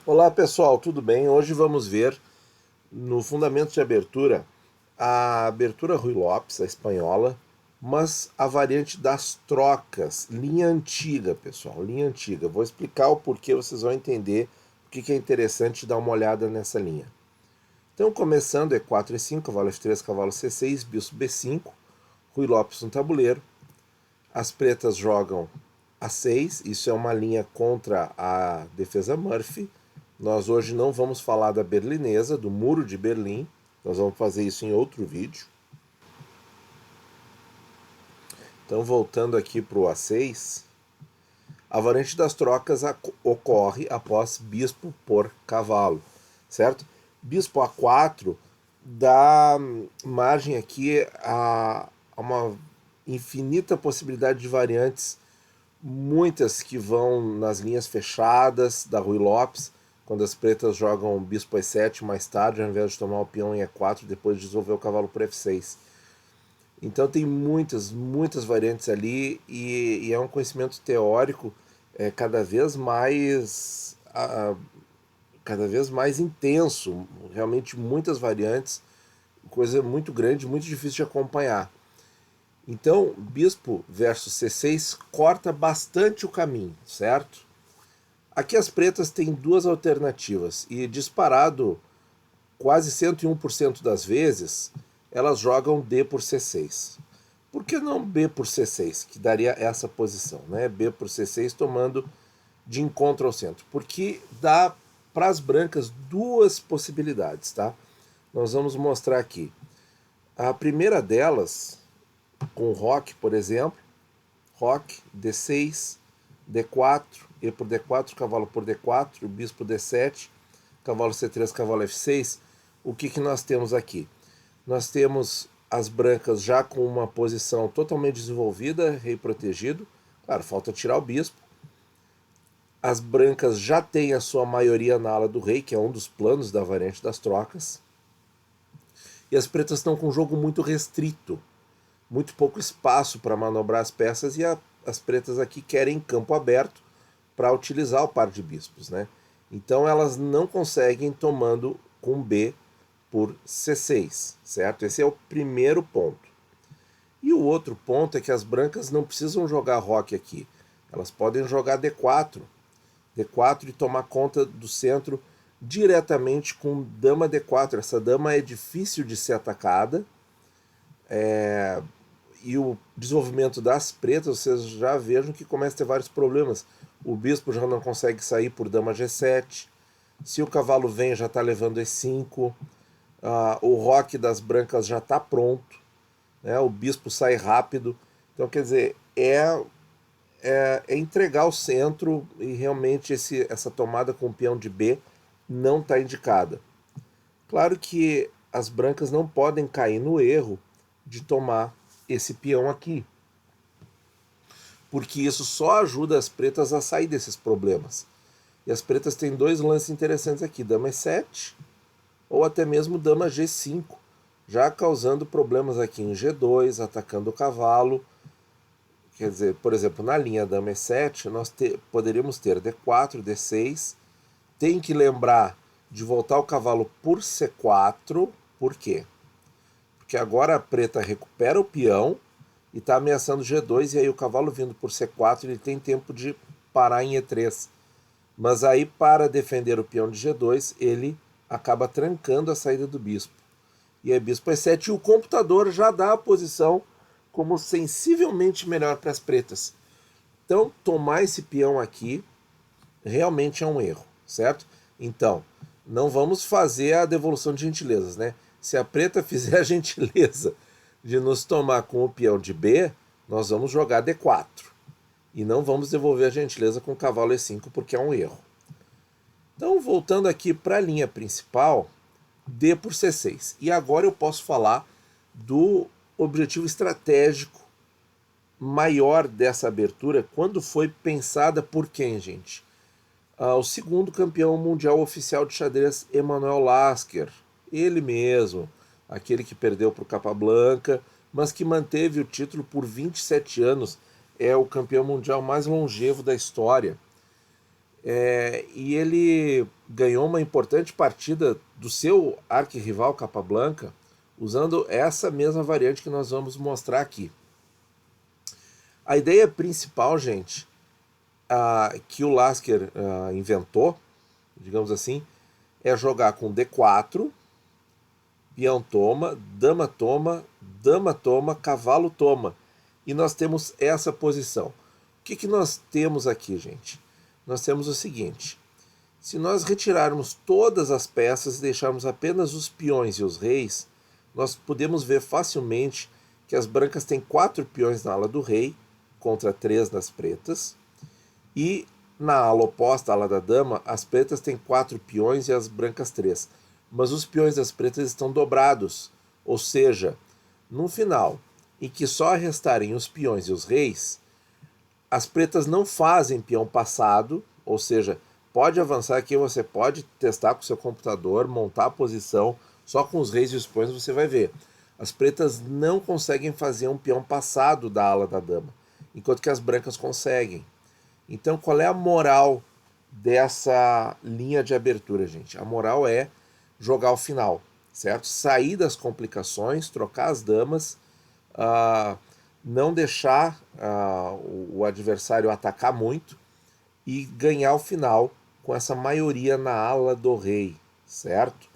Olá pessoal, tudo bem? Hoje vamos ver no fundamento de abertura a abertura Rui Lopes, a espanhola, mas a variante das trocas, linha antiga, pessoal, linha antiga. Vou explicar o porquê, vocês vão entender o que é interessante dar uma olhada nessa linha. Então, começando E4, E5, cavalo F3, cavalo C6, bispo B5, Rui Lopes no tabuleiro. As pretas jogam A6, isso é uma linha contra a defesa Murphy. Nós hoje não vamos falar da berlinesa, do muro de Berlim. Nós vamos fazer isso em outro vídeo. Então, voltando aqui para o A6, a variante das trocas ocorre após bispo por cavalo, certo? Bispo A4 dá margem aqui a uma infinita possibilidade de variantes, muitas que vão nas linhas fechadas da Rui Lopes, quando as pretas jogam bispo E7 mais tarde, ao invés de tomar o peão em E4, depois de desenvolver o cavalo por F6. Então tem muitas variantes ali e é um conhecimento teórico cada vez mais intenso, realmente muitas variantes, coisa muito grande, muito difícil de acompanhar. Então, bispo versus C6 corta bastante o caminho, certo? Aqui as pretas têm duas alternativas e disparado quase 101% das vezes elas jogam D por C6. Por que não B por C6, que daria essa posição, né? B por C6 tomando de encontro ao centro. Porque dá para as brancas duas possibilidades, tá? Nós vamos mostrar aqui. A primeira delas, com roque, por exemplo, roque, D6, D4, E por D4, cavalo por D4, bispo D7, cavalo C3, cavalo F6. O que nós temos aqui? Nós temos as brancas já com uma posição totalmente desenvolvida, rei protegido. Claro, falta tirar o bispo. As brancas já têm a sua maioria na ala do rei, que é um dos planos da variante das trocas. E as pretas estão com um jogo muito restrito, muito pouco espaço para manobrar as peças, e as pretas aqui querem campo aberto para utilizar o par de bispos, né? Então elas não conseguem tomando com B por C6, certo? Esse é o primeiro ponto. E o outro ponto é que as brancas não precisam jogar roque aqui. Elas podem jogar D4. D4 e tomar conta do centro diretamente com dama D4. Essa dama é difícil de ser atacada. E o desenvolvimento das pretas, vocês já vejam que começa a ter vários problemas. O bispo já não consegue sair por dama G7. Se o cavalo vem, já está levando E5. O roque das brancas já está pronto, né? O bispo sai rápido. Então, quer dizer, é entregar o centro, e realmente essa tomada com o peão de B não está indicada. Claro que as brancas não podem cair no erro de tomar esse peão aqui, porque isso só ajuda as pretas a sair desses problemas. E as pretas têm dois lances interessantes aqui, dama E7 ou até mesmo dama G5, já causando problemas aqui em G2, atacando o cavalo. Quer dizer, por exemplo, na linha dama E7, nós poderíamos ter D4, D6. Tem que lembrar de voltar o cavalo por C4. Por quê? Porque agora a preta recupera o peão e está ameaçando G2, e aí o cavalo vindo por C4, ele tem tempo de parar em E3. Mas aí, para defender o peão de G2, ele acaba trancando a saída do bispo. E é bispo E7, e o computador já dá a posição como sensivelmente melhor para as pretas. Então, tomar esse peão aqui realmente é um erro, certo? Então, não vamos fazer a devolução de gentilezas, né? Se a preta fizer a gentileza de nos tomar com o peão de B, nós vamos jogar D4. E não vamos devolver a gentileza com o cavalo E5, porque é um erro. Então, voltando aqui para a linha principal, D por C6. E agora eu posso falar do objetivo estratégico maior dessa abertura, quando foi pensada por quem, gente? O segundo campeão mundial oficial de xadrez, Emanuel Lasker. Ele mesmo, aquele que perdeu para o Capablanca, mas que manteve o título por 27 anos, é o campeão mundial mais longevo da história. E ele ganhou uma importante partida do seu arquirrival Capablanca, usando essa mesma variante que nós vamos mostrar aqui. A ideia principal, gente, que o Lasker inventou, digamos assim, é jogar com D4, peão toma, dama toma, cavalo toma. E nós temos essa posição. O que nós temos aqui, gente? Nós temos o seguinte: se nós retirarmos todas as peças e deixarmos apenas os peões e os reis, nós podemos ver facilmente que as brancas têm 4 peões na ala do rei, contra 3 das pretas, e na ala oposta, a ala da dama, as pretas têm 4 peões e as brancas 3. Mas os peões das pretas estão dobrados, ou seja, no final, em que só restarem os peões e os reis, as pretas não fazem peão passado, ou seja, pode avançar aqui, você pode testar com o seu computador, montar a posição, só com os reis e os peões você vai ver. As pretas não conseguem fazer um peão passado da ala da dama, enquanto que as brancas conseguem. Então, qual é a moral dessa linha de abertura, gente? A moral é jogar o final, certo? Sair das complicações, trocar as damas, não deixar o adversário atacar muito e ganhar o final com essa maioria na ala do rei, certo?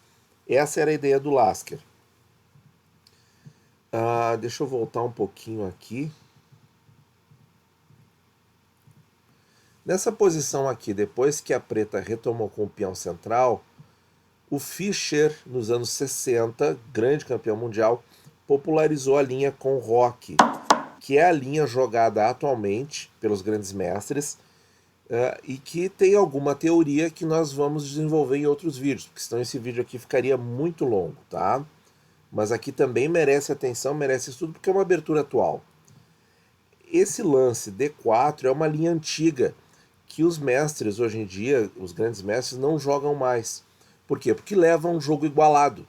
Essa era a ideia do Lasker. Deixa eu voltar um pouquinho aqui. Nessa posição aqui, depois que a preta retomou com o peão central, o Fischer, nos anos 60, grande campeão mundial, popularizou a linha com roque, que é a linha jogada atualmente pelos grandes mestres, e que tem alguma teoria que nós vamos desenvolver em outros vídeos, porque senão esse vídeo aqui ficaria muito longo, tá? Mas aqui também merece atenção, merece estudo, porque é uma abertura atual. Esse lance D4 é uma linha antiga, que os mestres hoje em dia, os grandes mestres, não jogam mais. Por quê? Porque leva a um jogo igualado.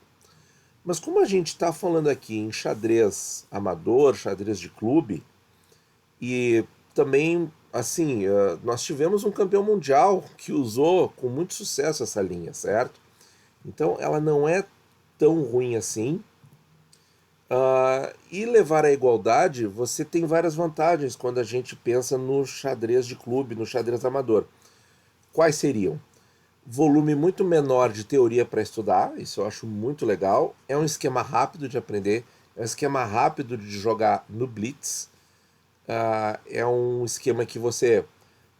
Mas como a gente está falando aqui em xadrez amador, xadrez de clube, e também, assim, nós tivemos um campeão mundial que usou com muito sucesso essa linha, certo? Então ela não é tão ruim assim. E levar à igualdade, você tem várias vantagens quando a gente pensa no xadrez de clube, no xadrez amador. Quais seriam? Volume muito menor de teoria para estudar, isso eu acho muito legal. É um esquema rápido de aprender, é um esquema rápido de jogar no Blitz. É um esquema que você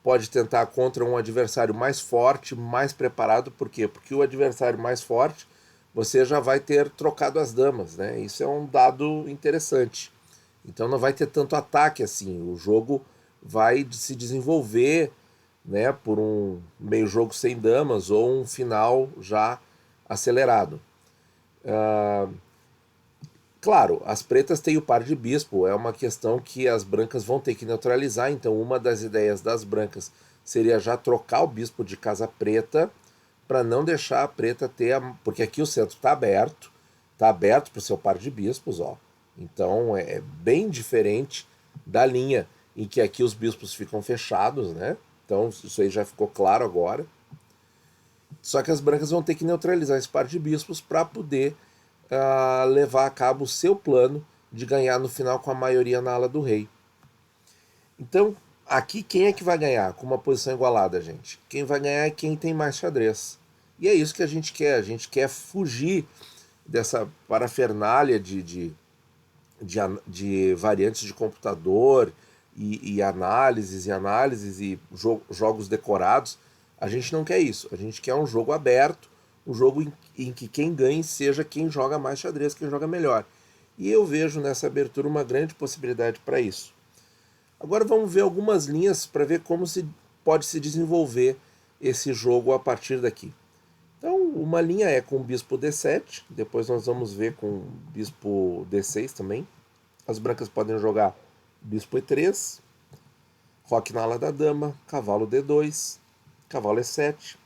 pode tentar contra um adversário mais forte, mais preparado. Por quê? Porque o adversário mais forte, você já vai ter trocado as damas, né? Isso é um dado interessante. Então não vai ter tanto ataque assim. O jogo vai se desenvolver, né, por um meio jogo sem damas ou um final já acelerado. Claro, as pretas têm o par de bispo, é uma questão que as brancas vão ter que neutralizar, então uma das ideias das brancas seria já trocar o bispo de casa preta para não deixar a preta ter porque aqui o centro está aberto para o seu par de bispos, ó. Então é bem diferente da linha em que aqui os bispos ficam fechados, né? Então isso aí já ficou claro agora. Só que as brancas vão ter que neutralizar esse par de bispos para poder levar a cabo o seu plano de ganhar no final com a maioria na ala do rei. Então, aqui quem é que vai ganhar com uma posição igualada, gente? Quem vai ganhar é quem tem mais xadrez. E é isso que a gente quer. A gente quer fugir dessa parafernália de variantes de computador e análises e jogos decorados. A gente não quer isso. A gente quer um jogo aberto, um jogo em que quem ganhe seja quem joga mais xadrez, quem joga melhor. E eu vejo nessa abertura uma grande possibilidade para isso. Agora vamos ver algumas linhas para ver como pode se desenvolver esse jogo a partir daqui. Então, uma linha é com o bispo D7, depois nós vamos ver com o bispo D6 também. As brancas podem jogar bispo E3, roque na ala da dama, cavalo D2, cavalo E7,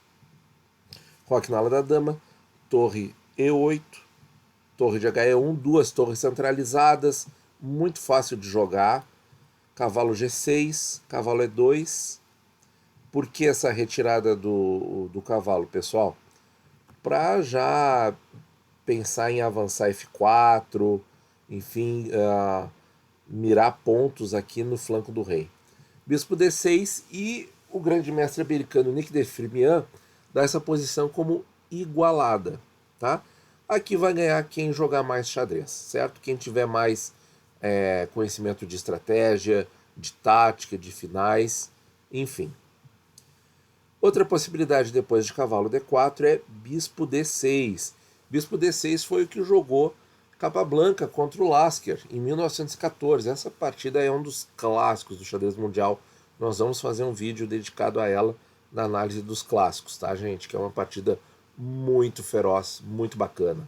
roque na ala da dama, torre E8, torre de HE1, duas torres centralizadas, muito fácil de jogar, cavalo G6, cavalo E2, Por que essa retirada do cavalo, pessoal? Para já pensar em avançar F4, enfim, mirar pontos aqui no flanco do rei. Bispo D6 e o grande mestre americano Nick de Firmian dá essa posição como igualada, tá? Aqui vai ganhar quem jogar mais xadrez, certo? Quem tiver mais conhecimento de estratégia, de tática, de finais, enfim. Outra possibilidade depois de cavalo D4 é bispo D6. Bispo D6 foi o que jogou Capablanca contra o Lasker em 1914. Essa partida é um dos clássicos do xadrez mundial. Nós vamos fazer um vídeo dedicado a ela na análise dos clássicos, tá, gente? Que é uma partida muito feroz, muito bacana.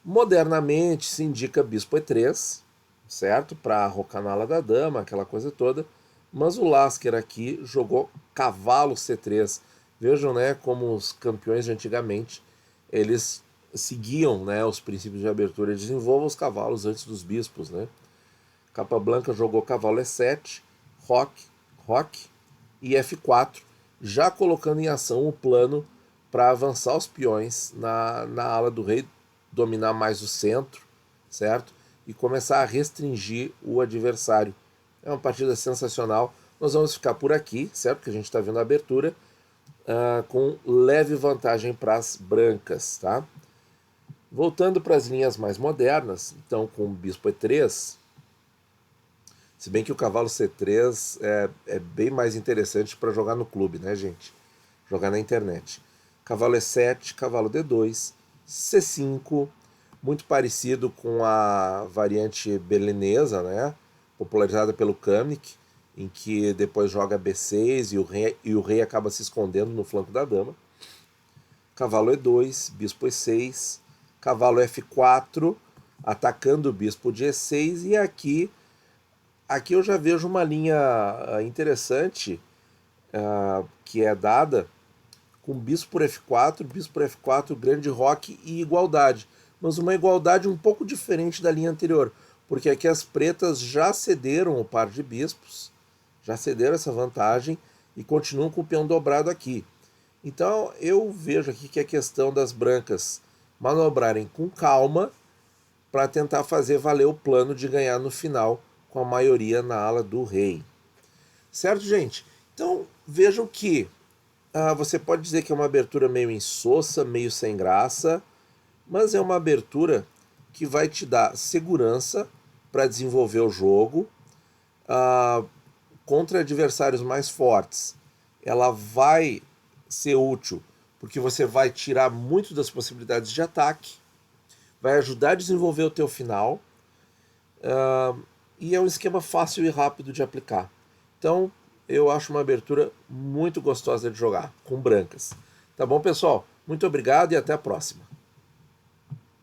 Modernamente se indica bispo E3, certo? Para arrocar na ala da dama, aquela coisa toda. Mas o Lasker aqui jogou cavalo C3. Vejam, né, como os campeões de antigamente, eles seguiam, né, os princípios de abertura. Eles desenvolvam os cavalos antes dos bispos, né? Capablanca jogou cavalo E7, roque e F4, já colocando em ação o plano para avançar os peões na ala do rei, dominar mais o centro, certo? E começar a restringir o adversário. É uma partida sensacional. Nós vamos ficar por aqui, certo? Que a gente está vendo a abertura, com leve vantagem para as brancas, tá? Voltando para as linhas mais modernas, então com o bispo E3, se bem que o cavalo C3 é bem mais interessante para jogar no clube, né, gente? Jogar na internet. Cavalo E7, cavalo D2, C5, muito parecido com a variante belenesa, né? Popularizada pelo Kramnik, em que depois joga B6 e o rei acaba se escondendo no flanco da dama. Cavalo E2, bispo E6, cavalo F4, atacando o bispo de E6, e aqui eu já vejo uma linha interessante que é dada com bispo por F4, grande roque e igualdade. Mas uma igualdade um pouco diferente da linha anterior, porque aqui as pretas já cederam o par de bispos, já cederam essa vantagem e continuam com o peão dobrado aqui. Então eu vejo aqui que é questão das brancas manobrarem com calma para tentar fazer valer o plano de ganhar no final com a maioria na ala do rei. Certo, gente? Então vejam que você pode dizer que é uma abertura meio insossa, meio sem graça, mas é uma abertura que vai te dar segurança para desenvolver o jogo contra adversários mais fortes. Ela vai ser útil porque você vai tirar muito das possibilidades de ataque, vai ajudar a desenvolver o teu final, e é um esquema fácil e rápido de aplicar. Então eu acho uma abertura muito gostosa de jogar, com brancas. Tá bom, pessoal? Muito obrigado e até a próxima.